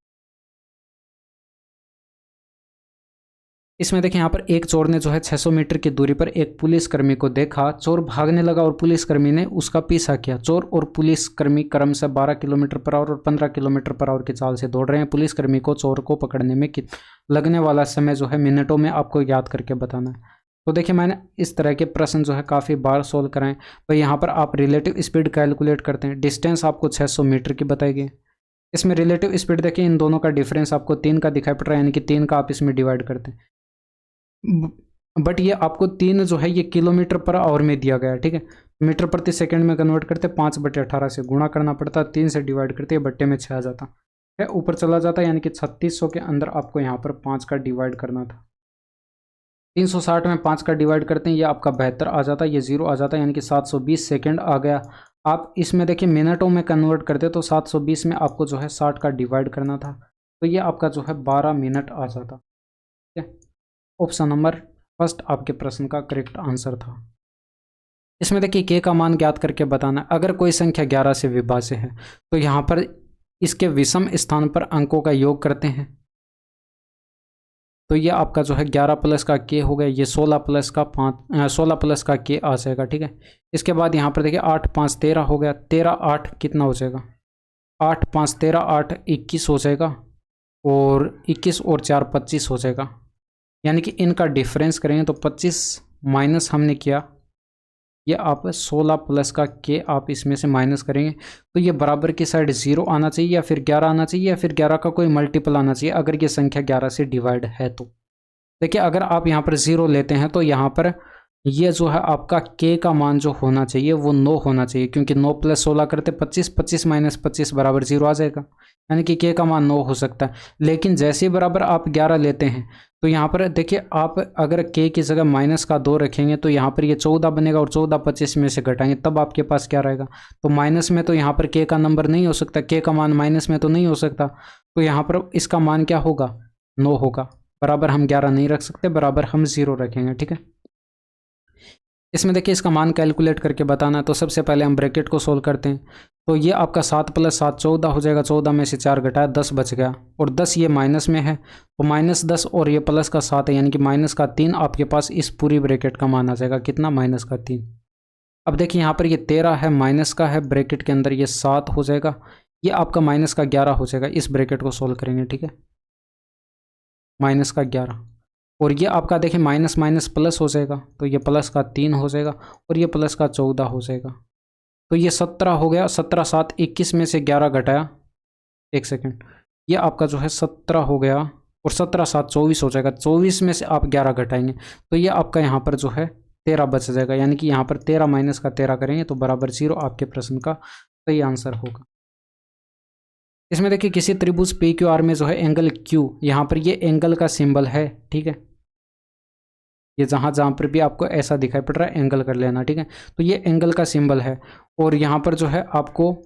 इसमें देखिए यहाँ पर एक चोर ने जो है 600 मीटर की दूरी पर एक पुलिसकर्मी को देखा, चोर भागने लगा और पुलिसकर्मी ने उसका पीछा किया। चोर और पुलिसकर्मी क्रम से 12 किलोमीटर पर आवर और 15 किलोमीटर पर आवर की चाल से दौड़ रहे हैं। पुलिसकर्मी को चोर को पकड़ने में लगने वाला समय जो है मिनटों में आपको याद करके बताना है। तो देखिए मैंने इस तरह के प्रश्न जो है काफ़ी बार सोल्व कराएं। तो यहाँ पर आप रिलेटिव स्पीड कैलकुलेट करते हैं, डिस्टेंस आपको 600 मीटर की बताई गई। इसमें रिलेटिव स्पीड देखिए इन दोनों का डिफरेंस आपको 3 का दिखाई पड़ रहा है, यानी कि 3 का आप इसमें डिवाइड करते हैं। बट ये आपको 3 जो है ये किलोमीटर पर आवर में दिया गया है। ठीक है, मीटर प्रति सेकंड में कन्वर्ट करते 5/18 से गुणा करना पड़ता, 3 से डिवाइड करते बट्टे में 6 आ जाता है, ऊपर चला जाता है, यानी कि 3600 के अंदर आपको यहाँ पर 5 का डिवाइड करना था। 360 में 5 का डिवाइड करते हैं ये आपका 72 आ जाता है, ये 0 आ जाता है, यानी कि 720 सेकेंड आ गया। आप इसमें देखिए मिनटों में कन्वर्ट करते तो 720 में आपको जो है 60 का डिवाइड करना था, तो ये आपका जो है 12 मिनट आ जाता। ठीक है, ऑप्शन नंबर फर्स्ट आपके प्रश्न का करेक्ट आंसर था। इसमें देखिए के का मान ज्ञात करके बताना। अगर कोई संख्या 11 से विभाज्य है तो यहाँ पर इसके विषम स्थान पर अंकों का योग करते हैं, तो ये आपका जो है 11 प्लस का के हो गया, ये 16 प्लस का के आ जाएगा। ठीक है, इसके बाद यहाँ पर देखिए 8 5 13 हो गया, 13 8 कितना हो जाएगा, 8 5 13 8 21 हो जाएगा, और 21 और 4 25 हो जाएगा। यानी कि इनका डिफरेंस करेंगे तो 25 माइनस हमने किया, ये आप 16 प्लस का के आप इसमें से माइनस करेंगे तो ये बराबर की साइड 0 आना चाहिए या फिर 11 आना चाहिए या फिर 11 का कोई मल्टीपल आना चाहिए अगर ये संख्या 11 से डिवाइड है। तो देखिए अगर आप यहाँ पर 0 लेते हैं तो यहाँ पर ये जो है आपका के का मान जो होना चाहिए वो 9 होना चाहिए, क्योंकि 9 + 16 करते 25, 25 - 25 बराबर 0 आ जाएगा, यानी कि के का मान 9 हो सकता है। लेकिन जैसे ही बराबर आप 11 लेते हैं तो यहाँ पर देखिए आप अगर के की जगह -2 रखेंगे तो यहाँ पर ये 14 बनेगा, और 14 25 में से घटाएंगे तब आपके पास क्या रहेगा, तो माइनस में तो यहाँ पर के का नंबर नहीं हो सकता, के का मान माइनस में तो नहीं हो सकता, तो यहाँ पर इसका मान क्या होगा, 9 होगा। बराबर हम 11 नहीं रख सकते, बराबर हम 0 रखेंगे। ठीक है, इसमें देखिए इसका मान कैलकुलेट करके बताना है, तो सबसे पहले हम ब्रैकेट को सोल्व करते हैं। तो ये आपका 7 + 7 14 हो जाएगा, 14 में से 4 घटाया 10 बच गया, और 10 ये माइनस में है तो -10 और ये प्लस का 7 है, यानी कि -3 आपके पास इस पूरी ब्रैकेट का मान आ जाएगा, कितना, -3। अब देखिए यहाँ पर ये 13 है, माइनस का है, ब्रैकेट के अंदर ये 7 हो जाएगा, ये आपका -11 हो जाएगा। इस ब्रैकेट को सोल्व करेंगे, ठीक है, -11, और ये आपका देखिए माइनस माइनस प्लस हो जाएगा, तो ये +3 हो जाएगा और ये +14 हो जाएगा। तो ये 17 हो गया, 17 7 21 में से 11 घटाया, एक सेकेंड, ये आपका जो है 17 हो गया और 17 7 24 हो जाएगा, 24 में से आप 11 घटाएंगे तो ये आपका यहाँ पर जो है 13 बच जाएगा, यानी कि यहाँ पर 13 माइनस का 13 करेंगे तो बराबर 0 आपके प्रश्न का सही आंसर होगा। इसमें देखिए किसी त्रिभुज पी क्यू आर में जो है एंगल क्यू, यहाँ पर ये एंगल का सिंबल है, ठीक है, ये जहाँ जहाँ पर भी आपको ऐसा दिखाई पड़ रहा है एंगल कर लेना, ठीक है, तो ये एंगल का सिंबल है और यहाँ पर जो है आपको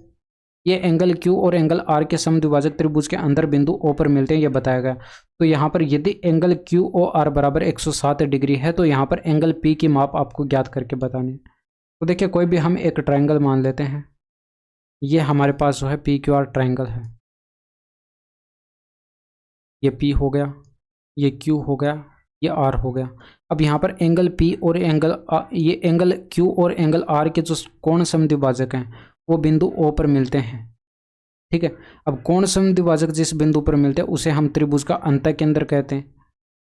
ये एंगल क्यू और एंगल आर के समद्विभाजक त्रिभुज के अंदर बिंदु ओ पर मिलते हैं, ये बताया गया। तो यहाँ पर यदि एंगल क्यू ओ आर बराबर 107 डिग्री है तो यहाँ पर एंगल पी की माप आपको ज्ञात करके बतानी है। तो देखिए कोई भी हम एक ट्राइंगल मान लेते हैं, ये हमारे पास जो है पी क्यू आर ट्राइंगल है, ये पी हो गया, ये क्यू हो गया, ये आर हो गया। अब यहाँ पर एंगल पी और ये एंगल क्यू और एंगल आर के जो कोण समद्विभाजक हैं वो बिंदु ओ पर मिलते हैं, ठीक है। अब कोण समद्विभाजक जिस बिंदु पर मिलते हैं उसे हम त्रिभुज का अंतःकेंद्र कहते हैं।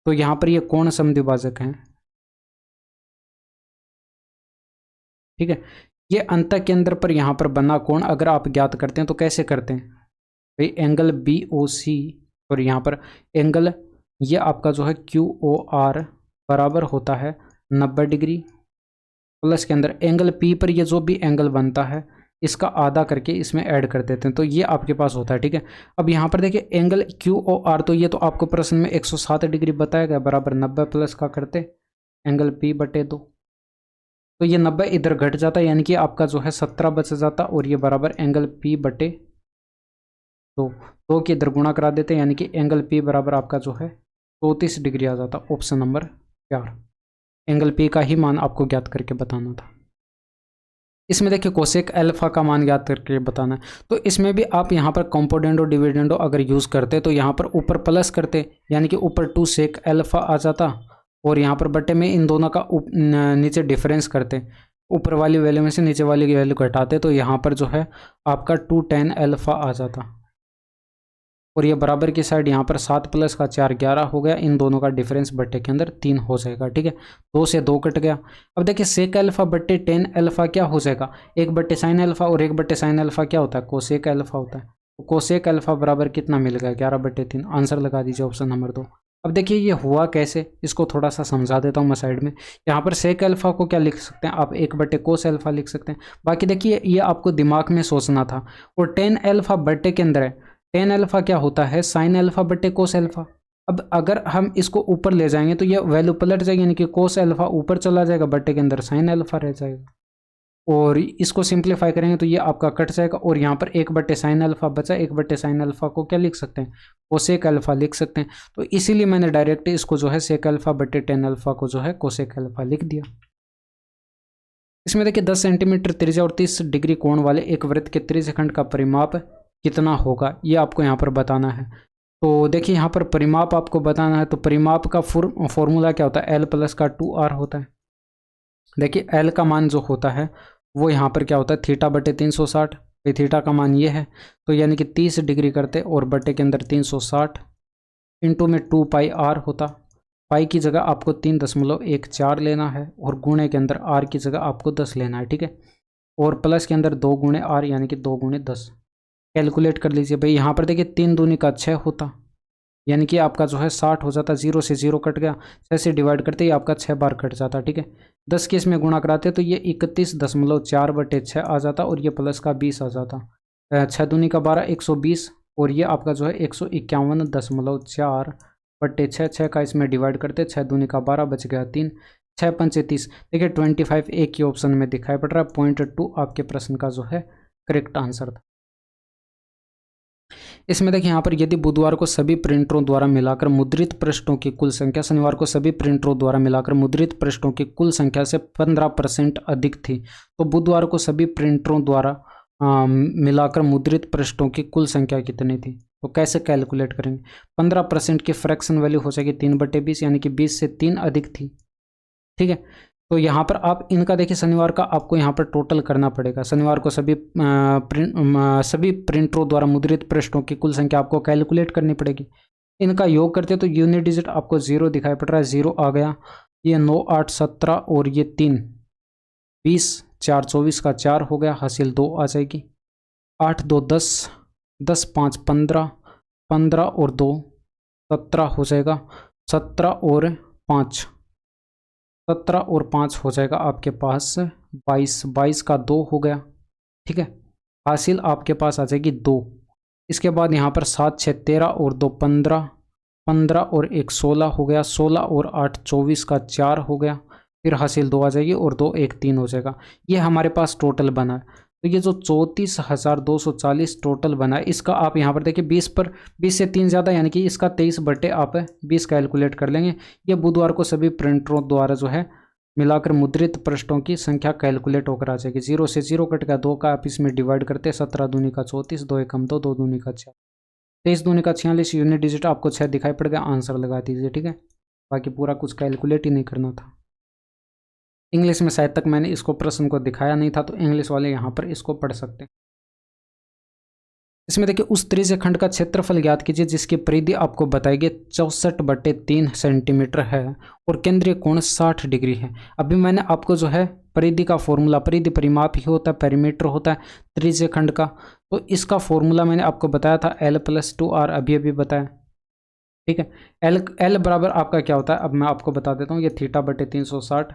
तो यहाँ पर ये कोण समद्विभाजक हैं, ठीक है। ये अंतःकेंद्र पर यहाँ पर बना कोण अगर आप ज्ञात करते हैं तो कैसे करते हैं भाई, एंगल बी ओ सी और यहाँ पर एंगल ये आपका जो है क्यू ओ आर बराबर होता है 90 डिग्री प्लस के अंदर एंगल पी पर ये जो भी एंगल बनता है इसका आधा करके इसमें ऐड कर देते हैं, तो ये आपके पास होता है, ठीक है। अब यहाँ पर देखिए एंगल क्यू ओ आर, तो ये तो आपको प्रश्न में 107 डिग्री बताया गया, बराबर 90 प्लस का करते एंगल पी बटे 2, तो ये 90 इधर घट जाता है यानी कि आपका जो है 17 बच जाता और ये बराबर एंगल पी बटे 2 के इधर गुणा करा देते यानी कि एंगल पी बराबर आपका जो है 34 डिग्री आ जाता। ऑप्शन नंबर 4, एंगल पी का ही मान आपको ज्ञात करके बताना था। इसमें देखिए कोसेक अल्फा का मान ज्ञात करके बताना है, तो इसमें भी आप यहाँ पर कंपोनेंडो डिविडेंडो अगर यूज़ करते तो यहाँ पर ऊपर प्लस करते यानी कि ऊपर 2 सेक अल्फा आ जाता और यहाँ पर बटे में इन दोनों का नीचे डिफरेंस करते, ऊपर वाली वैल्यू में से नीचे वाली वैल्यू घटाते तो यहाँ पर जो है आपका 2 tan अल्फा आ जाता और ये बराबर की साइड यहाँ पर 7 प्लस का 4 11 हो गया, इन दोनों का डिफरेंस बट्टे के अंदर 3 हो जाएगा, ठीक है। 2 से 2 कट गया। अब देखिए सेक अल्फा बट्टे टेन अल्फा क्या हो जाएगा, 1 बट्टे साइन अल्फा और 1 बट्टे साइन अल्फा क्या होता है, कोसेक अल्फा होता है। तो कोसेक अल्फा बराबर कितना मिल गया 11 बट्टे 3, आंसर लगा दीजिए ऑप्शन नंबर 2। अब देखिए ये हुआ कैसे, इसको थोड़ा सा समझा देता हूँ मैं साइड में। यहाँ पर सेक अल्फा को क्या लिख सकते हैं आप, 1 बट्टे कोस अल्फा लिख सकते हैं। बाकी देखिए ये आपको दिमाग में सोचना था। और टेन अल्फा बट्टे के अंदर है, टेन अल्फा क्या होता है साइन अल्फा बट्टे कोस अल्फा। अब अगर हम इसको ऊपर ले जाएंगे तो ये वैल्यू पलट जाएगी यानी कि कोस अल्फा ऊपर चला जाएगा, बट्टे के अंदर साइन अल्फा रह जाएगा। और इसको सिंप्लीफाई करेंगे तो ये आपका कट जाएगा और यहाँ पर 1 बट्टे साइन अल्फा बचा, 1 बट्टे साइन अल्फा को क्या लिख सकते हैं, कोसेक अल्फा लिख सकते हैं। तो इसीलिए मैंने डायरेक्ट इसको जो है सेक अल्फा बट्टे टेन अल्फा को जो है कोसेक अल्फा लिख दिया। इसमें देखिए 10 सेंटीमीटर त्रिज्या और 30 डिग्री कोण वाले एक वृत्त के त्रिज्यखंड का परिमाप कितना होगा, ये आपको यहाँ पर बताना है। तो देखिए यहाँ पर परिमाप आपको बताना है, तो परिमाप का फॉर्मूला क्या होता है, L प्लस का 2R होता है। देखिए L का मान जो होता है वो यहाँ पर क्या होता है थीटा बटे 360, थीटा का मान ये है तो यानी कि 30 डिग्री करते और बटे के अंदर 360 इंटू में 2 पाई आर होता। पाई की जगह आपको 3.14 लेना है और गुणे के अंदर आर की जगह आपको 10 लेना है, ठीक है। और प्लस के अंदर 2 गुणे आर यानी कि 2 गुणे 10 कैलकुलेट कर लीजिए भाई। यहाँ पर देखिए 3 दूनी का 6 होता यानी कि आपका जो है 60 हो जाता, 0 से 0 कट गया, 6 से डिवाइड करते ही आपका 6 बार कट जाता, ठीक है। 10 के इसमें गुणा कराते तो ये 31.4 बटे 6 आ जाता और ये प्लस का 20 आ जाता। 6 दूनी का 12 120 और ये आपका जो है 151.4 बटे 6, 6 का इसमें डिवाइड करते 6 दूनी का 12 बच गया 3, 6 पंचे 30। देखिए 25 एक ही ऑप्शन में दिखाई पड़ रहा है, 0.2 आपके प्रश्न का जो है करेक्ट आंसर था। इसमें देखिए यहाँ पर यदि बुधवार को सभी प्रिंटरों द्वारा मिलाकर मुद्रित पृष्ठों की कुल संख्या शनिवार को सभी प्रिंटरों द्वारा मिलाकर मुद्रित पृष्ठों की कुल संख्या से 15% अधिक थी, तो बुधवार को सभी प्रिंटरों द्वारा मिलाकर मुद्रित पृष्ठों की कुल संख्या कितनी थी, तो कैसे कैलकुलेट करेंगे। 15% की फ्रैक्शन वैल्यू हो जाएगी 3/20 यानी कि 20 से 3 अधिक थी, ठीक है। तो यहाँ पर आप इनका देखिए शनिवार का आपको यहाँ पर टोटल करना पड़ेगा। शनिवार को सभी प्रिंटरों द्वारा मुद्रित पृष्ठों की कुल संख्या आपको कैलकुलेट करनी पड़ेगी। इनका योग करते तो यूनिट डिजिट आपको 0 दिखाई पड़ रहा है, 0 आ गया, ये 9 8 17 और ये 3 20 4 24 का 4 हो गया, हासिल 2 आ जाएगी। 8 2 10, 10 5 15, 15 और 2 17 हो जाएगा। 17 और 5, 17 और 5 हो जाएगा आपके पास 22, 22 का 2 हो गया, ठीक है। हासिल आपके पास आ जाएगी 2। इसके बाद यहाँ पर 7 6 13 और 2 15, 15 और 1 16 हो गया। 16 और 8 24 का 4 हो गया, फिर हासिल 2 आ जाएगी और 2 1 3 हो जाएगा। ये हमारे पास टोटल बना है। तो ये जो 34,240 टोटल बना है, इसका आप यहाँ पर देखिए 20 पर 20 से 3 ज़्यादा, यानी कि इसका 23 बटे आप 20 कैलकुलेट कर लेंगे। ये बुधवार को सभी प्रिंटरों द्वारा जो है मिलाकर मुद्रित पृष्ठों की संख्या कैलकुलेट होकर आ जाएगी। 0 से 0 कट गया, 2 का आप इसमें डिवाइड करते हैं। 17 दूनी का 34, 2 एकम 2, 2 दूनी का 4, 23 दूनी का 46, यूनिट डिजिट आपको 6 दिखाई पड़ गया। आंसर लगा दीजिए, ठीक है। बाकी पूरा कुछ कैलकुलेट ही नहीं करना था। इंग्लिश में शायद तक मैंने इसको प्रश्न को दिखाया नहीं था, तो इंग्लिश वाले यहाँ पर इसको पढ़ सकते हैं। इसमें देखिए, उस त्रिज्य खंड का क्षेत्रफल ज्ञात कीजिए जिसकी परिधि आपको बताएगी 64/3 सेंटीमीटर है और केंद्रीय कोण 60 डिग्री है। अभी मैंने आपको जो है परिधि का फॉर्मूला, परिधि परिमाप ही होता है, पेरीमीटर होता है त्रिज्य खंड का, तो इसका फॉर्मूला मैंने आपको बताया था L+2R, अभी बताया, ठीक है। L बराबर आपका क्या होता है, अब मैं आपको बता देता हूँ। ये θ/360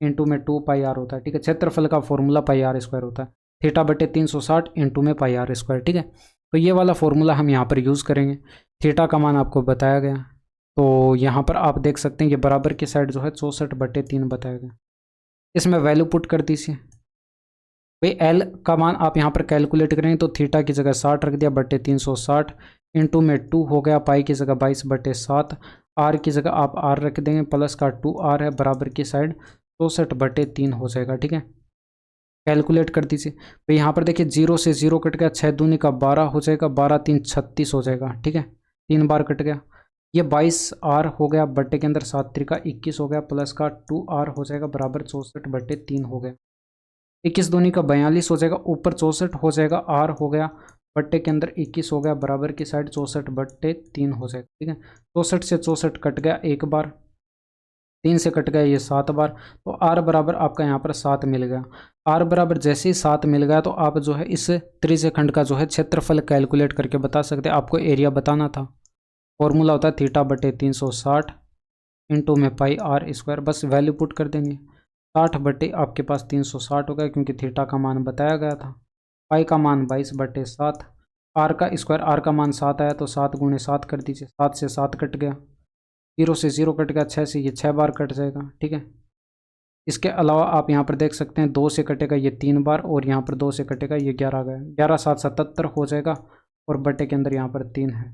इंटू में 2πr होता है, ठीक है। क्षेत्रफल का फॉर्मूला πr² होता है। θ/360 इंटू में πr², ठीक है। तो ये वाला फॉर्मूला हम यहाँ पर यूज़ करेंगे। थीटा का मान आपको बताया गया, तो यहाँ पर आप देख सकते हैं ये बराबर की साइड जो है 64/3 बताया गया। इसमें वैल्यू पुट कर दीजिए भाई। एल का मान आप यहाँ पर कैलकुलेट करेंगे तो थीटा की जगह 60 रख दिया, बटे 360 इंटू में 2 हो गया, पाई की जगह 22/7, आर की जगह आप आर रख देंगे, प्लस का 2r है, बराबर की साइड 64/3 हो जाएगा, ठीक है। कैलकुलेट कर दीजिए भाई। यहाँ पर देखिए 0 से 0 कट गया, 6 दूनी का 12 हो जाएगा, 12 3 36 हो जाएगा, ठीक है। 3 बार कट गया, ये 22r हो गया, बट्टे के अंदर 7 त्रिका 21 हो गया, प्लस का 2r हो जाएगा, बराबर 64/3 हो गया। 21 दूनी का 42 हो जाएगा, ऊपर 64 हो जाएगा, r हो गया, बट्टे के अंदर 21 हो गया, बराबर की साइड 64/3 हो जाएगा, ठीक है। 64 से 64 कट गया एक बार, 3 से कट गया ये 7 बार, तो r बराबर आपका यहाँ पर 7 मिल गया। r बराबर जैसे ही 7 मिल गया तो आप जो है इस त्रिज्य खंड का जो है क्षेत्रफल कैलकुलेट करके बता सकते हैं। आपको एरिया बताना था, फॉर्मूला होता है θ/360 इंटू में πr², बस वैल्यू पुट कर देंगे। 60 बटे आपके पास 360 हो गया, क्योंकि थीटा का मान बताया गया था। पाई का मान 22/7, आर का स्क्वायर, आर का मान 7 आया तो 7 × 7 कर दीजिए। 7 से 7 कट गया, 0 से 0 कट गया, 6 से ये 6 बार कट जाएगा, ठीक है। इसके अलावा आप यहाँ पर देख सकते हैं 2 से कटेगा ये 3 बार, और यहाँ पर 2 से कटेगा ये 11 गया, 11 7 77 हो जाएगा, और बटे के अंदर यहाँ पर 3 है,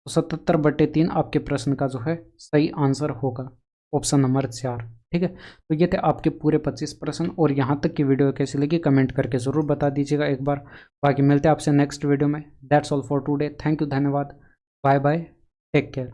तो 77/3 आपके प्रश्न का जो है सही आंसर होगा, ऑप्शन नंबर 4, ठीक है। तो ये थे आपके पूरे 25 प्रश्न, और यहाँ तक की वीडियो कैसी लगी कमेंट करके ज़रूर बता दीजिएगा एक बार। बाकी मिलते हैं आपसे नेक्स्ट वीडियो में। That's all for today. Thank you, धन्यवाद, बाय बाय, टेक केयर।